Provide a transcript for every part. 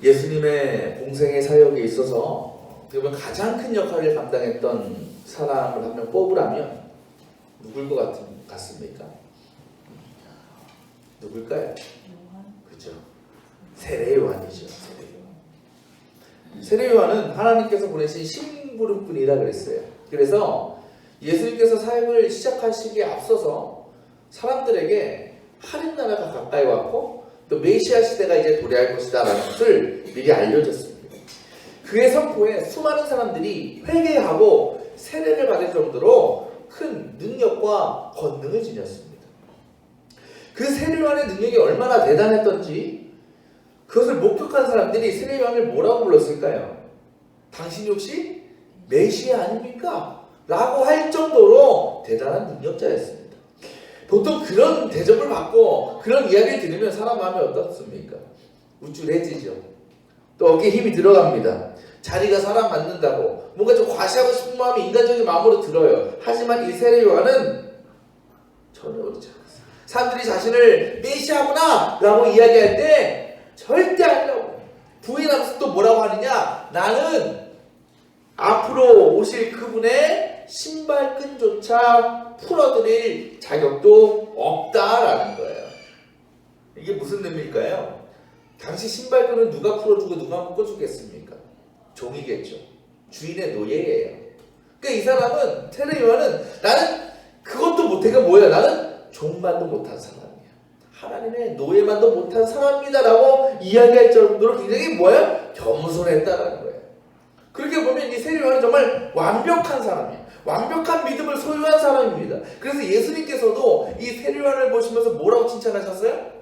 예수님의 공생의 사역에 있어서 어떻게 보면 가장 큰 역할을 감당했던 사람을 한 명 뽑으라면 누굴 것 같습니까? 누굴까요? 그죠? 세례 요한이죠. 세례 요한은 하나님께서 보내신 심부름꾼이라 그랬어요. 그래서 예수님께서 사역을 시작하시기에 앞서서 사람들에게 하늘 나라가 가까이 왔고 또 메시아 시대가 이제 도래할 것이다 라는 것을 미리 알려줬습니다. 그의 선포에 수많은 사람들이 회개하고 세례를 받을 정도로 큰 능력과 권능을 지녔습니다. 그 세례 요한의 능력이 얼마나 대단했던지 그것을 목격한 사람들이 세례 요한을 뭐라고 불렀을까요? 당신이 혹시 메시아 아닙니까? 라고 할 정도로 대단한 능력자였습니다. 보통 그런 대접을 받고 그런 이야기를 들으면 사람 마음이 어떻습니까? 우쭐해지죠. 또 어깨에 힘이 들어갑니다. 자리가 사람 맞는다고 뭔가 좀 과시하고 싶은 마음이 인간적인 마음으로 들어요. 하지만 이 세례 요한은 전혀 그렇지 않았어요. 사람들이 자신을 메시아구나 라고 이야기할 때 절대 아니라고 부인하면서 또 뭐라고 하느냐, 나는 앞으로 오실 그분의 신발끈조차 풀어드릴 자격도 없다라는 거예요. 이게 무슨 의미일까요? 당시 신발끈은 누가 풀어주고 누가 묶어주겠습니까? 종이겠죠. 주인의 노예예요. 그러니까 이 사람은, 세례 요한은, 나는 그것도 못해. 그 뭐야? 나는 종만도 못한 사람이야. 하나님의 노예만도 못한 사람입니다라고 이야기할 정도로 굉장히 뭐야? 겸손했다라는 거예요. 그렇게 보면 이 세례 요한은 정말 완벽한 사람이에요. 완벽한 믿음을 소유한 사람입니다. 그래서 예수님께서도 이 세례 요한을 보시면서 뭐라고 칭찬하셨어요?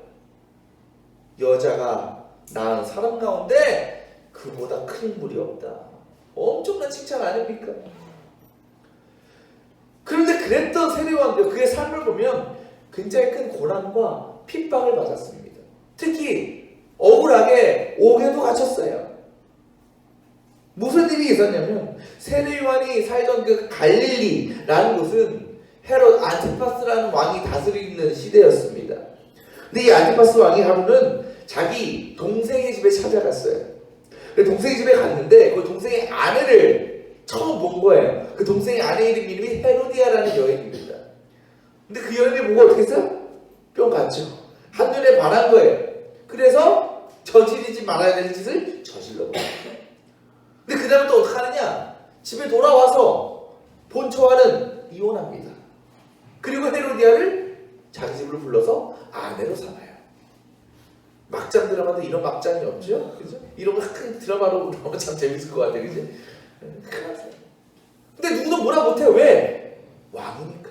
여자가 낳은 사람 가운데 그보다 큰 인물이 없다. 엄청난 칭찬 아닙니까? 그런데 그랬던 세례 요한도 그의 삶을 보면 굉장히 큰 고난과 핍박을 받았습니다. 특히 억울하게 옥에도 갇혔어요. 무슨 일이 있었냐면 세례 요한이 살던 그 갈릴리라는 곳은 헤롯 안티파스라는 왕이 다스리는 시대였습니다. 근데 이 안티파스 왕이 하루는 자기 동생의 집에 찾아갔어요. 동생의 집에 갔는데 그 동생의 아내를 처음 본 거예요. 그 동생의 아내 이름이 헤로디아라는 여인입니다. 근데 그 여인을 보고 어떻게 했어요? 뿅 갔죠. 한눈에 반한 거예요. 그래서 저지르지 말아야 될 짓을 저질러 버려요. 근데 그 다음에 또 어떻게 하느냐? 집에 돌아와서 본처와는 이혼합니다. 그리고 헤로디아를 자기 집으로 불러서 아내로 삼아요. 막장 드라마도 이런 막장이 없죠? 그죠? 이런 거 큰 드라마로 나오면 참 재밌을 것 같아요. 그죠? 근데 누구도 뭐라 못해요. 왜? 왕이니까.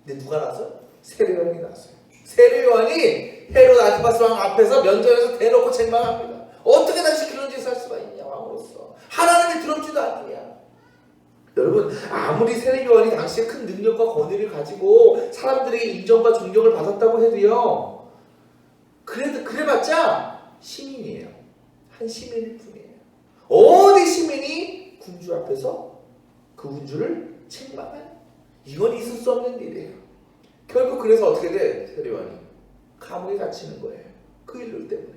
근데 누가 나서? 세례 요한이 나왔어요. 세례 요한이 헤롯 안티파스 왕 앞에서 면전에서 대놓고 책망합니다. 어떻게 당신 그런 짓을 할 수가 있냐, 왕으로서. 하나님이 두렵지도 않느냐. 여러분, 아무리 세례 요한이 당시에 큰 능력과 권위를 가지고 사람들에게 인정과 존경을 받았다고 해도요, 그래봤자 시민이에요. 한 시민일 뿐이에요. 어디 시민이 군주 앞에서 그 군주를 책망해? 이건 있을 수 없는 일이에요. 결국 그래서 어떻게 돼? 세례 요한이 감옥에 갇히는 거예요. 그 일들 때문에.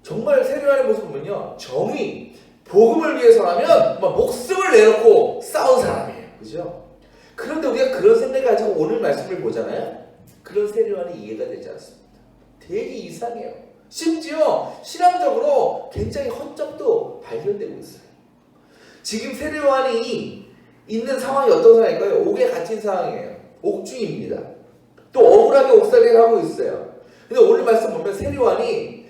정말 세례 요한의 모습 보면요, 정의, 복음을 위해서라면 막 목숨을 내놓고 싸운 사람이에요. 그죠? 그런데 우리가 그런 생각을 가지고 오늘 말씀을 보잖아요. 그런 세례 요한이 이해가 되지 않습니다. 되게 이상해요. 심지어 신앙적으로 굉장히 허점도 발견되고 있어요. 지금 세례 요한이 있는 상황이 어떤 상황일까요? 옥에 갇힌 상황이에요. 옥중입니다. 또 억울하게 옥살이를 하고 있어요. 근데 오늘 말씀 보면 세례 요한이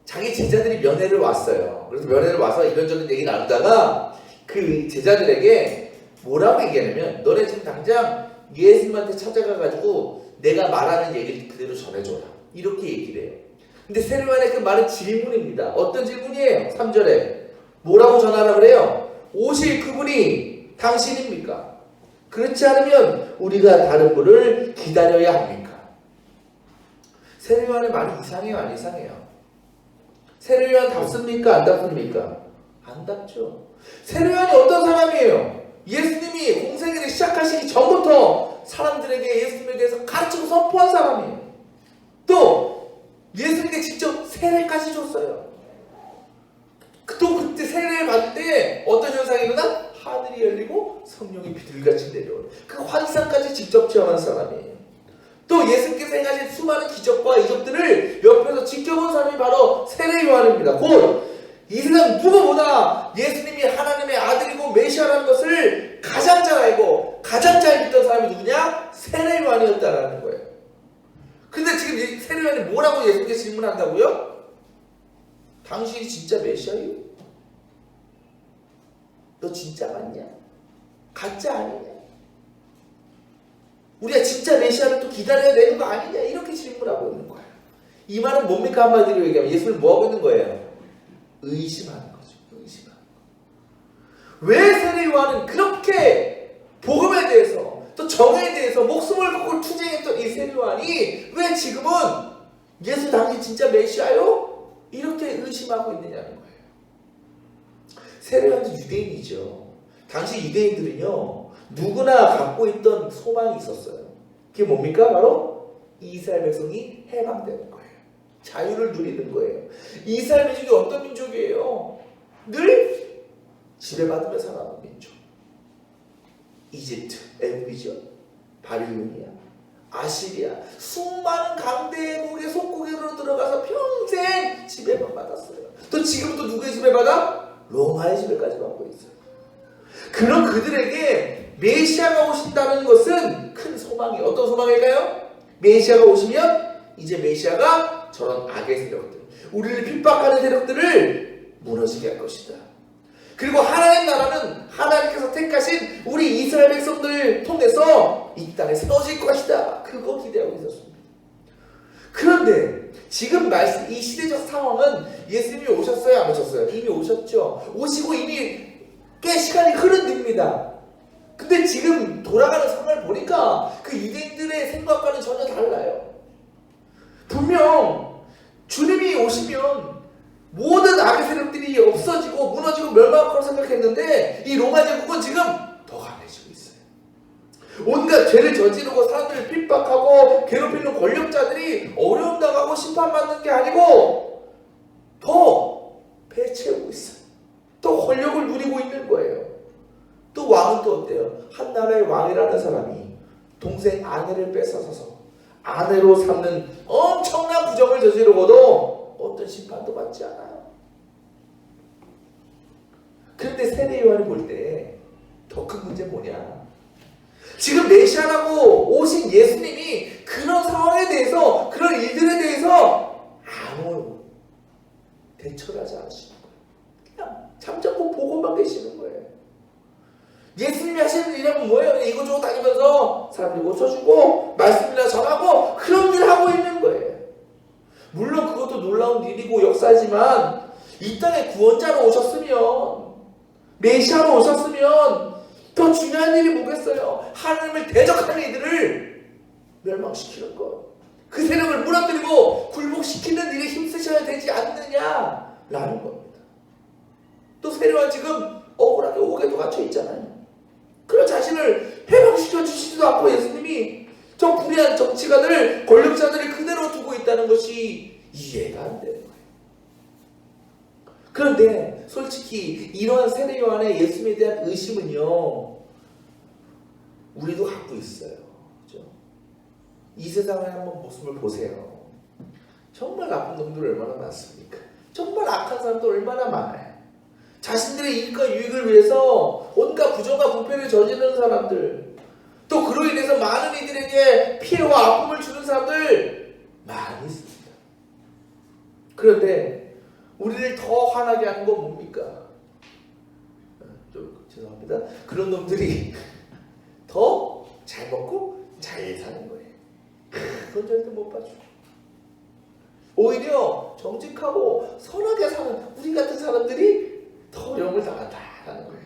자기 제자들이 면회를 왔어요. 그래서 면회를 와서 이런저런 얘기 나누다가 그 제자들에게 뭐라고 얘기하냐면, 너네 지금 당장 예수님한테 찾아가가지고 내가 말하는 얘기를 그대로 전해줘라. 이렇게 얘기를 해요. 근데 세례 요한의 그 말은 질문입니다. 어떤 질문이에요? 3절에 뭐라고 전하라 그래요? 오실 그분이 당신입니까? 그렇지 않으면 우리가 다른 분을 기다려야 합니까? 세례 요한의 말이 이상해요, 안 이상해요? 세례 요한 답습니까, 안 답습니까? 안 답죠. 세례 요한이 어떤 사람이에요? 예수님이 공생애를 시작하시기 전부터 사람들에게 예수님에 대해서 가르치고 선포한 사람이에요. 또 예수님께 직접 세례까지 줬어요. 또 그때 세례를 받을 때 어떤 현상이 일어나? 하늘이 열리고 성령이 비둘기같이 내려오는 그 환상까지 직접 체험한 사람이에요. 또 예수님께서 행하신 수많은 기적과 이적들을 옆에서 지켜본 사람이 바로 세례 요한입니다. 곧 이 세상 누구보다 예수님이 하나님의 아들이고 메시아라는 것을 가장 잘 알고 가장 잘 믿던 사람이 누구냐? 세례 요한이었다라는 거예요. 근데 지금 세례 요한이 뭐라고 예수님께 질문한다고요? 당신이 진짜 메시아예요? 너 진짜 맞냐? 가짜 아니냐? 우리가 진짜 메시아를 또 기다려야 되는 거 아니냐? 이렇게 질문하고 있는 거예요. 이 말은 뭡니까? 한마디로 얘기하면 예수를 뭐하고 있는 거예요? 의심하는 거죠. 의심하는 거. 왜 세례 요한은 그렇게 복음에 대해서 또 정에 대해서 목숨을 걸고 투쟁했던 이 세례 요한이 왜 지금은 예수 당신 진짜 메시아요? 이렇게 의심하고 있느냐는 거예요. 세례 요한도 유대인이죠. 당시 유대인들은요 누구나 갖고 있던 소망이 있었어요. 그게 뭡니까? 바로 이스라엘 백성이 해방되는 거예요. 자유를 누리는 거예요. 이스라엘 민족이 어떤 민족이에요? 늘 지배받으며 살아온 민족. 이집트, 애굽이죠. 바빌로니아, 아시리아, 수많은 강대국의 속국으로 들어가서 평생 지배만 받았어요. 또 지금도 누구의 지배받아? 로마의 지배까지 받고 있어요. 그런 그들에게 메시아가 오신다는 것은 큰 소망이 어떤 소망일까요? 메시아가 오시면 이제 메시아가 저런 악의 세력들, 우리를 핍박하는 세력들을 무너지게 할 것이다. 그리고 하나님 나라는 하나님께서 택하신 우리 이스라엘 백성들을 통해서 이 땅에 세워질 것이다. 그거 기대하고 있었습니다. 그런데 지금 말씀 이 시대적 상황은 예수님이 오셨어요? 안 오셨어요? 이미 오셨죠. 오시고 이미 꽤 시간이 흐른 뒤입니다. 근데 지금 돌아가는 상황을 보니까 그 유대인들의 생각과는 전혀 달라요. 분명 주님이 오시면 모든 악의 세력들이 없어지고 무너지고 멸망할 거라고 생각했는데 이 로마 제국은 지금 더 강해지고 있어요. 온갖 죄를 저지르고 사람들을 핍박하고 괴롭히는 권력자들이 어려움 당하고 심판받는 게 아니고 더 배채우고 있어요. 또 권력을 누리고 있는 거예요. 또 왕은 또 어때요? 한 나라의 왕이라는 사람이 동생 아내를 뺏어서서 아내로 삼는 엄청난 부정을 저지르고도 어떤 심판도 받지 않아요. 그런데 세례 요한이 볼 때 더 큰 문제는 뭐냐? 지금 메시아라고 오신 예수님이 그런 상황에 대해서 그런 일들에 대해서 아무 대처를 하지 않으시는 거예요. 그냥 잠자코 보고만 계시는 거예요. 예수님이 하시는 일은 뭐예요? 이곳저곳 다니면서 사람들 고쳐주고 말씀이나 전하고 그런 일을 하고 있는 거예요. 물론 그것도 놀라운 일이고 역사지만 이 땅에 구원자로 오셨으면 메시아로 오셨으면 더 중요한 일이 뭐겠어요? 하나님을 대적하는 이들을 멸망시키는 것, 그 세력을 무너뜨리고 굴복시키는 일에 힘쓰셔야 되지 않느냐라는 겁니다. 또 세례와 지금 억울하게 옥에도 갇혀 있잖아요. 그런 자신을 해방시켜 주시지도 않고 예수님이 저 불의한 정치가들, 권력자들을 그대로 두고 있다는 것이 이해가 안 되는 거예요. 그런데 솔직히 이러한 세례 요한의 예수님에 대한 의심은요, 우리도 갖고 있어요. 그렇죠? 이 세상의 한번 모습을 보세요. 정말 나쁜 놈들 얼마나 많습니까? 정말 악한 사람도 얼마나 많아요. 자신들의 이익과 유익을 위해서 온갖 부정과 부패를 저지르는 사람들, 또 그로 인해서 많은 이들에게 피해와 아픔을 주는 사람들 많이 있습니다. 그런데 우리를 더 화나게 하는 건 뭡니까? 좀 죄송합니다. 그런 놈들이 더 잘 먹고 잘 사는 거예요. 그건 절대 못 봐줘. 오히려 정직하고 선하게 사는 우리 같은 사람들이 더 어려움을 당한다라는 거예요.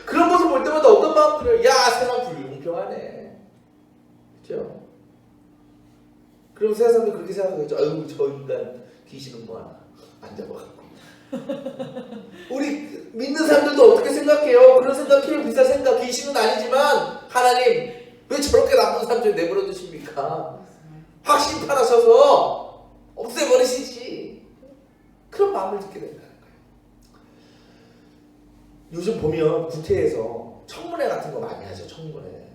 그런 모습 볼 때마다 어떤 마음 들어요? 야, 세상 불공평하네. 그렇죠? 그럼 세상 사람들 그렇게 생각하겠죠. 아유, 저 인간 귀신은 뭐하나 안 잡아갖고. 우리 믿는 사람들도 어떻게 생각해요? 그런 생각해요. 비싼 생각. 귀신은 아니지만 하나님 왜 저렇게 나쁜 사람들 내버려 두십니까? 확 심판하셔서 없애버리시지. 그런 마음을 듣게 된다는 거예요. 요즘 보면 국회에서 청문회 같은 거 많이 하죠. 청문회.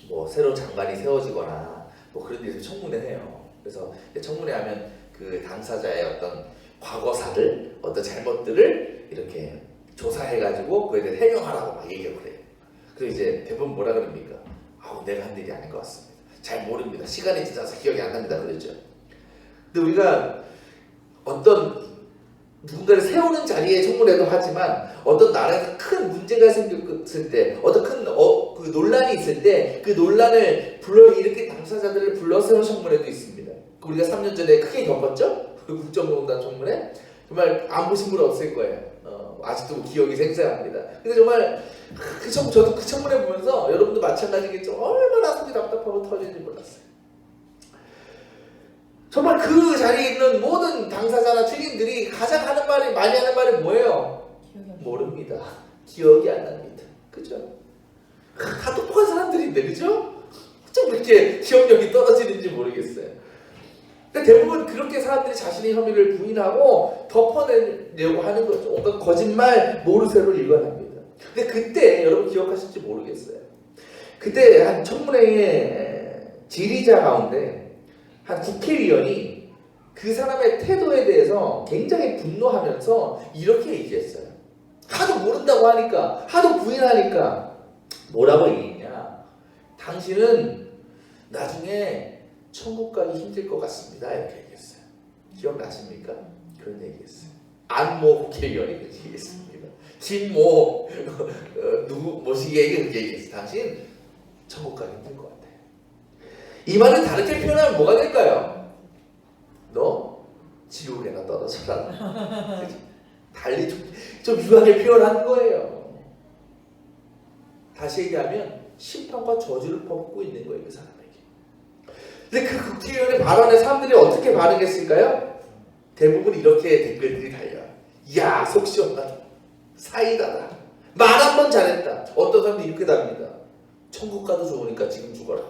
뭐 새로운 장관이 세워지거나 뭐 그런 데서 청문회 해요. 그래서 청문회 하면 그 당사자의 어떤 과거사들, 어떤 잘못들을 이렇게 조사해가지고 그에 대해 해명하라고 막 얘기를 해요. 그래서 이제 대부분 뭐라 그럽니까? 아우, 내가 한 일이 아닌 것 같습니다. 잘 모릅니다. 시간이 지나서 기억이 안 납니다. 그러죠. 근데 우리가 어떤 누군가를 세우는 자리에 청문회도 하지만 어떤 나라에서 큰 문제가 생겼을 때, 어떤 큰 그 논란이 있을 때 그 논란을 불러일으킨 당사자들을 불러 세운 청문회도 있습니다. 우리가 3년 전에 크게 겪었죠? 그 국정농단 청문회. 정말 안 보신 분 없을 거예요. 아직도 기억이 생생합니다. 근데 정말 저도 그 청문회 보면서 여러분도 마찬가지겠죠. 얼마나 속이 답답하고 터지는지 몰랐어요. 정말 그 자리에 있는 모든 당사자나 증인들이 가장 많이 하는 말이 뭐예요? 모릅니다. 기억이 안 납니다. 그죠? 다 똑똑한 사람들인데, 그죠? 어쩜 그렇게 기억력이 떨어지는지 모르겠어요. 근데 대부분 그렇게 사람들이 자신의 혐의를 부인하고 덮어내려고 하는 거죠. 온갖 거짓말 모르쇠로 일관합니다. 근데 그때 여러분 기억하실지 모르겠어요. 그때 한 청문회의 질의자 가운데 한 국회의원이 그 사람의 태도에 대해서 굉장히 분노하면서 이렇게 얘기했어요. 하도 모른다고 하니까, 하도 부인하니까 뭐라고 얘기했냐? 당신은 나중에 천국 가기 힘들 것 같습니다. 이렇게 얘기했어요. 기억나십니까? 그런 얘기했어요. 안모 국회의원이 그렇게 얘기했습니다. 김모 누구 모시기에게 그렇게 얘기했어요. 당신 천국 가기 힘들 것 같아요. 이 말을 다르게 표현하면 뭐가 될까요? 너 지옥에나 떨어져라. 달리 좀 유하게 표현한 거예요. 다시 얘기하면 심판과 저주를 퍼붓고 있는 거예요. 그 사람에게. 근데 그 국회의원의 발언에 사람들이 어떻게 반응했을까요? 대부분 이렇게 댓글들이 달려요. 이야, 속 시원하다. 사이다다. 말 한 번 잘했다. 어떤 사람들이 이렇게 답니다. 천국 가도 좋으니까 지금 죽어라.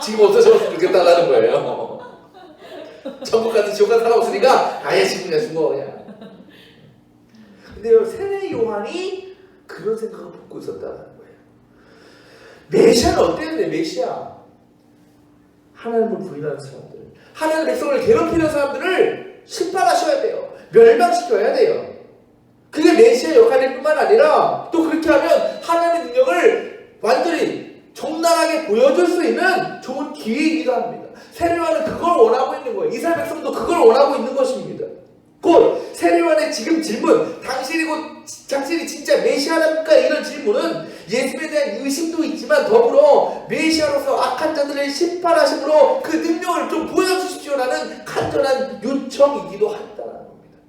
지금 없어졌으면 좋겠다라는 거예요. 천국 가도 지옥 가도 상관없으니까 아예 지금 그냥 죽어 그냥. 근데 세례 요한이 그런 생각을 갖고 있었다는 거예요. 메시아는 어땠는데? 메시아 하나님을 부인하는 사람들, 하나님의 백성을 괴롭히는 사람들을 심판하셔야 돼요. 멸망시켜야 돼요. 그게 메시아 역할일 뿐만 아니라 또 그렇게 하면 하나님의 능력을 완전히 적나라하게 보여줄 수 있는 좋은 기회이기도 합니다. 세례요한은 그걸 원하고 있는 거예요. 이스라엘 백성도 그걸 원하고 있는 것입니다. 곧 세례요한의 지금 질문, 당신이 진짜 메시아랍니까? 이런 질문은 예수에 대한 의심도 있지만 더불어 메시아로서 악한 자들을 심판하심으로 그 능력을 좀 보여주십시오라는 간절한 요청이기도 한다는 겁니다.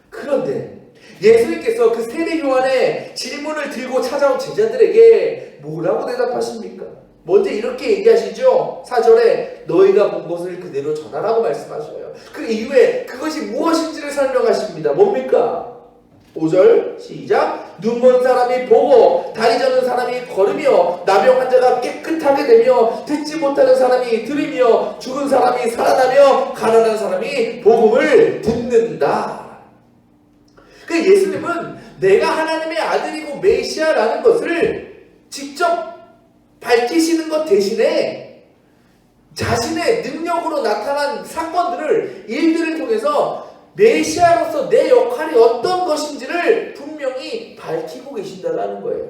그런데 예수님께서 그 세례요한의 질문을 들고 찾아온 제자들에게 뭐라고 대답하십니까? 먼저 이렇게 얘기하시죠. 4절에 너희가 본 것을 그대로 전하라고 말씀하셔요. 그 이후에 그것이 무엇인지를 설명하십니다. 뭡니까? 5절 시작. 눈먼 사람이 보고 다리 저는 사람이 걸으며 나병 환자가 깨끗하게 되며 듣지 못하는 사람이 들으며 죽은 사람이 살아나며 가난한 사람이 복음을 듣는다. 그 예수님은 내가 하나님의 아들이고 메시아라는 것을 직접 밝히시는 것 대신에 자신의 능력으로 나타난 사건들을, 일들을 통해서 메시아로서 내 역할이 어떤 것인지를 분명히 밝히고 계신다는 거예요.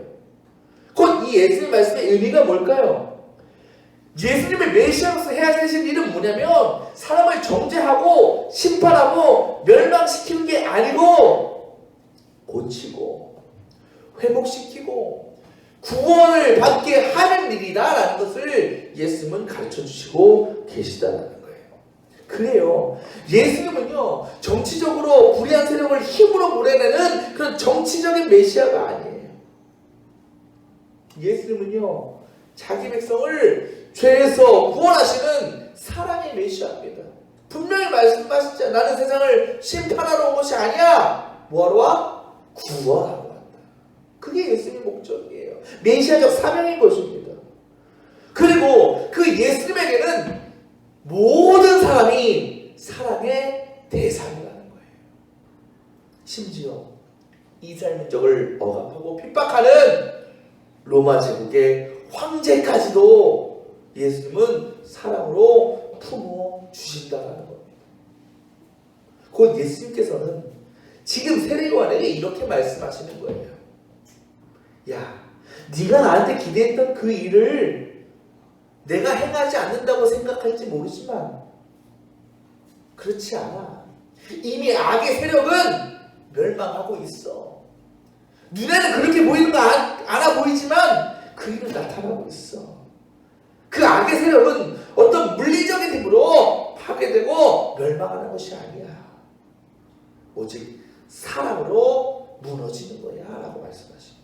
곧 이 예수님 말씀의 의미가 뭘까요? 예수님의 메시아로서 해야 되신 일은 뭐냐면 사람을 정죄하고 심판하고 멸망시키는 게 아니고 고치고 회복시키고 구원을 받게 하는 일이다라는 것을 예수님은 가르쳐 주시고 계시다는 거예요. 그래요. 예수님은요, 정치적으로 불의한 세력을 힘으로 몰아내는 그런 정치적인 메시아가 아니에요. 예수님은요, 자기 백성을 죄에서 구원하시는 사랑의 메시아입니다. 분명히 말씀하시죠. 나는 세상을 심판하러 온 것이 아니야. 뭐하러 와? 구원하러 왔다. 그게 예수님의 목적이에요. 메시아적 사명인 것입니다. 그리고 그 예수님에게는 모든 사람이 사랑의 대상이라는 거예요. 심지어 이스라엘 민족을 억압하고 핍박하는 로마 제국의 황제까지도 예수님은 사랑으로 품어 주신다라는 겁니다. 곧 예수님께서는 지금 세례요한에게 이렇게 말씀하시는 거예요. 야, 네가 나한테 기대했던 그 일을 내가 행하지 않는다고 생각할지 모르지만 그렇지 않아. 이미 악의 세력은 멸망하고 있어. 눈에는 그렇게 보이는 거 않아 보이지만 그 일은 나타나고 있어. 그 악의 세력은 어떤 물리적인 힘으로 파괴되고 멸망하는 것이 아니야. 오직 사랑으로 무너지는 거야 라고 말씀하시는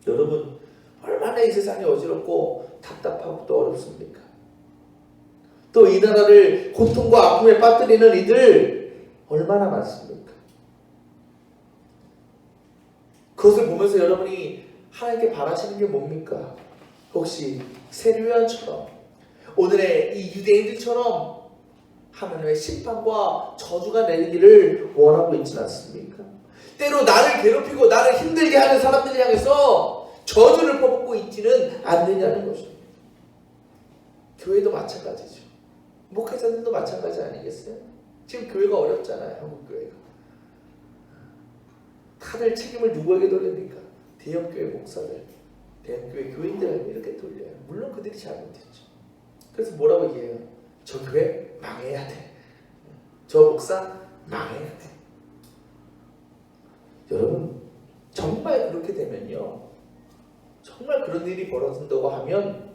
거예요. 여러분, 얼마나 이 세상이 어지럽고 답답하고 또 어렵습니까? 또 이 나라를 고통과 아픔에 빠뜨리는 이들 얼마나 많습니까? 그것을 보면서 여러분이 하나님께 바라시는 게 뭡니까? 혹시 세례요한처럼 오늘의 이 유대인들처럼 하나님의 심판과 저주가 내리기를 원하고 있지는 않습니까? 때로 나를 괴롭히고 나를 힘들게 하는 사람들 향해서 저주를 퍼붓고 있지는 않느냐는 것입니다. 교회도 마찬가지죠. 목회자들도 마찬가지 아니겠어요? 지금 교회가 어렵잖아요. 한국 교회가. 다들 책임을 누구에게 돌립니까? 대형교회 목사들, 대형교회 교인들에게 이렇게 돌려요. 물론 그들이 잘못했죠. 그래서 뭐라고 얘기해요? 저 교회 망해야 돼. 저 목사 망해야 돼. 여러분, 정말 그렇게 되면요, 정말 그런 일이 벌어진다고 하면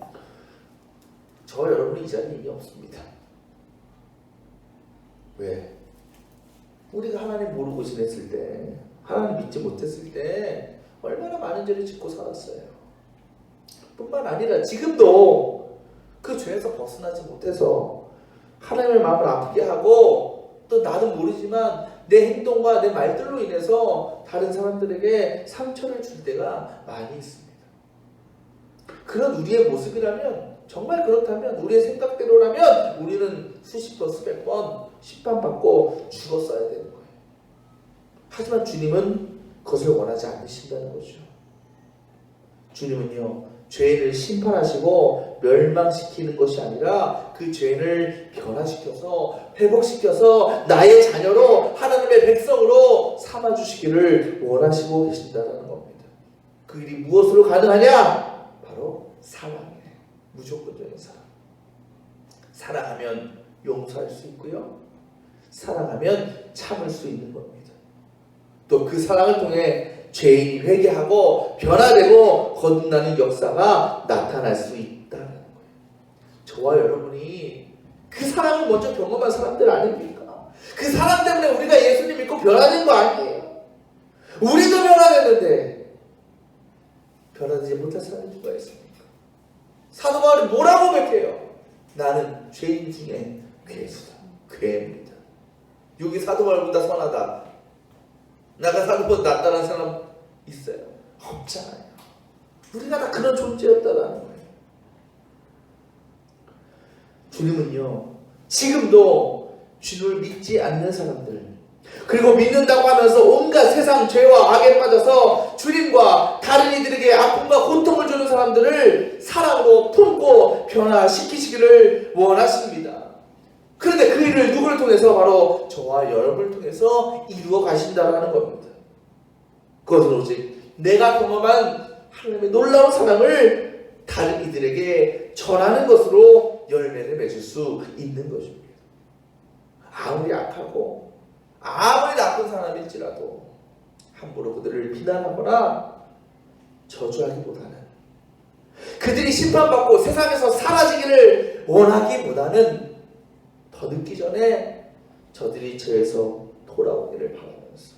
저 여러분이 이 자리에 이미 없습니다. 왜? 우리가 하나님 모르고 지냈을 때, 하나님 믿지 못했을 때 얼마나 많은 죄를 짓고 살았어요. 뿐만 아니라 지금도 그 죄에서 벗어나지 못해서 하나님의 마음을 아프게 하고 또 나도 모르지만 내 행동과 내 말들로 인해서 다른 사람들에게 상처를 줄 때가 많이 있습니다. 그런 우리의 모습이라면, 정말 그렇다면, 우리의 생각대로라면 우리는 수십 번 수백 번 심판받고 죽었어야 되는 거예요. 하지만 주님은 그것을 원하지 않으신다는 거죠. 주님은요, 죄인을 심판하시고 멸망시키는 것이 아니라 그 죄인을 변화시켜서 회복시켜서 나의 자녀로, 하나님의 백성으로 삼아주시기를 원하시고 계신다는 겁니다. 그 일이 무엇으로 가능하냐? 바로 사랑이에요. 무조건적인 사랑. 사랑하면 용서할 수 있고요, 사랑하면 참을 수 있는 겁니다. 또 그 사랑을 통해 죄인이 회개하고 변화되고 거듭나는 역사가 나타날 수 있다는 거예요. 저와 여러분이 그 사랑을 먼저 경험한 사람들 아닙니까? 그 사랑 때문에 우리가 예수님 믿고 변화된 거 아니에요? 우리도 변화됐는데 변화되지 못한 사람이 누가 있습니까? 사도 바울이 뭐라고 고백해요? 나는 죄인 중에 괴수다, 괴입니다. 여기 사도 바울보다 선하다, 나가 사도보다 낫다는 사람 있어요? 없잖아요. 우리가 다 그런 존재였다라는 거예요. 주님은요, 지금도 주님을 믿지 않는 사람들, 그리고 믿는다고 하면서 온갖 세상 죄와 악에 빠져서 주님과 다른 이들에게 아픔과 고통을 주는 사람들을 사랑으로 품고 변화시키시기를 원하십니다. 그런데 그 일을 누구를 통해서? 바로 저와 여러분을 통해서 이루어 가신다라는 겁니다. 그것은 오직 내가 경험한 하나님의 놀라운 사랑을 다른 이들에게 전하는 것으로 열매를 맺을 수 있는 것입니다. 아무리 악하고 아무리 나쁜 사람일지라도 함부로 그들을 비난하거나 저주하기보다는, 그들이 심판받고 세상에서 사라지기를 원하기보다는 더 늦기 전에 저들이 죄에서 돌아오기를 바라면서,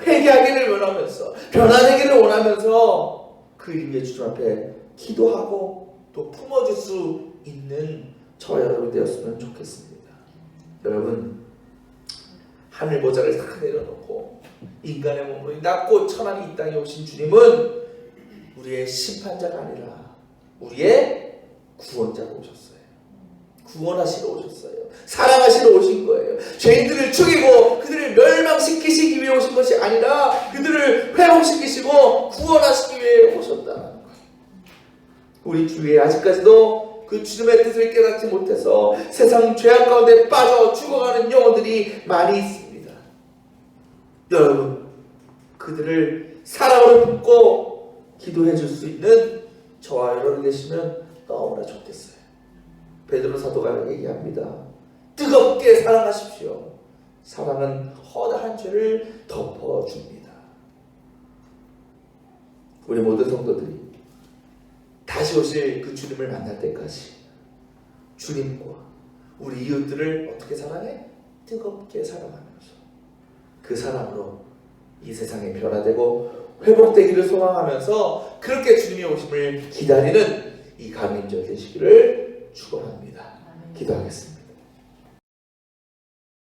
회개하기를 원하면서, 변화되기를 원하면서 그 일 위해 주님 앞에 기도하고 또 품어줄 수 있는 저와 여러분이 되었으면 좋겠습니다. 여러분, 하늘 보좌를 다 내려놓고 인간의 몸으로 낮고 천하니 이 땅에 오신 주님은 우리의 심판자가 아니라 우리의 구원자로 오셨어요. 구원하시러 오셨어요. 사랑하시러 오신 거예요. 죄인들을 죽이고 그들을 멸망시키시기 위해 오신 것이 아니라 그들을 회복시키시고 구원하시기 위해 오셨다는 거예요. 우리 주위에 아직까지도 그 주님의 뜻을 깨닫지 못해서 세상 죄악 가운데 빠져 죽어가는 영혼들이 많이 있습니다. 여러분, 그들을 사랑으로 품고 기도해 줄 수 있는 저와 여러분 되시면 너무나 좋겠어요. 베드로 사도가 얘기합니다. 뜨겁게 사랑하십시오. 사랑은 허다한 죄를 덮어줍니다. 우리 모든 성도들이 다시 오실 그 주님을 만날 때까지 주님과 우리 이웃들을 어떻게 사랑해? 뜨겁게 사랑하면서 그 사랑으로 이 세상에 변화되고 회복되기를 소망하면서 그렇게 주님의 오심을 기다리는 이 감인절 되시기를 축원합니다. 기도하겠습니다.